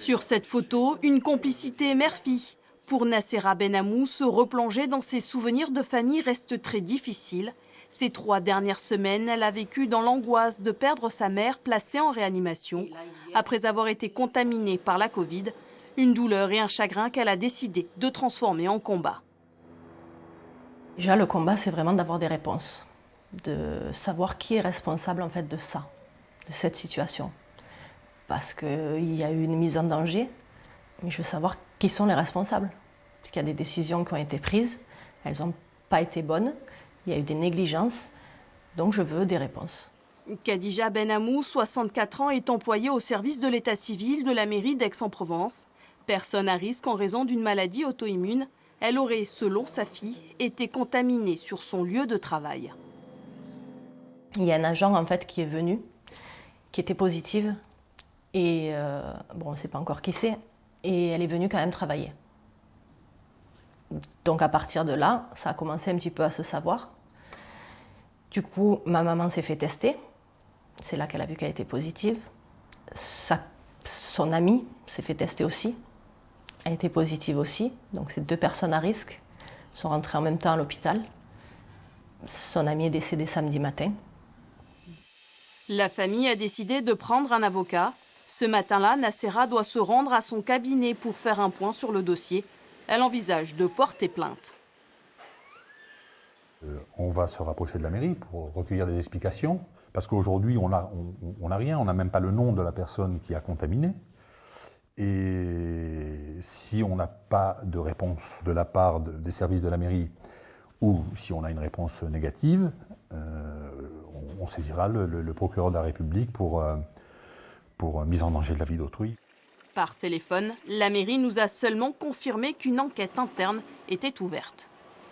Sur cette photo, une complicité mère-fille. Pour Nacera Benhamou, se replonger dans ses souvenirs de famille reste très difficile. Ces 3 dernières semaines, elle a vécu dans l'angoisse de perdre sa mère placée en réanimation après avoir été contaminée par la Covid. Une douleur et un chagrin qu'elle a décidé de transformer en combat. Déjà, le combat, c'est vraiment d'avoir des réponses, de savoir qui est responsable en fait de ça, de cette situation. Parce qu'il y a eu une mise en danger, mais je veux savoir qui sont les responsables. Parce qu'il y a des décisions qui ont été prises, elles n'ont pas été bonnes, il y a eu des négligences, donc je veux des réponses. Khadija Benhamou, 64 ans, est employée au service de l'état civil de la mairie d'Aix-en-Provence. Personne à risque en raison d'une maladie auto-immune. Elle aurait, selon sa fille, été contaminée sur son lieu de travail. Il y a un agent en fait qui est venu, qui était positive, et bon, on ne sait pas encore qui c'est, et elle est venue quand même travailler. Donc à partir de là, ça a commencé un petit peu à se savoir. Du coup, ma maman s'est fait tester. C'est là qu'elle a vu qu'elle était positive. Son amie s'est fait tester aussi. Elle était positive aussi. Donc ces 2 personnes à risque sont rentrées en même temps à l'hôpital. Son amie est décédée samedi matin. La famille a décidé de prendre un avocat. Ce matin-là, Nacera doit se rendre à son cabinet pour faire un point sur le dossier. Elle envisage de porter plainte. On va se rapprocher de la mairie pour recueillir des explications, parce qu'aujourd'hui, on n'a rien, on n'a même pas le nom de la personne qui a contaminé. Et si on n'a pas de réponse de la part des services de la mairie, ou si on a une réponse négative, on saisira le procureur de la République pour mise en danger de la vie d'autrui. Par téléphone, la mairie nous a seulement confirmé qu'une enquête interne était ouverte.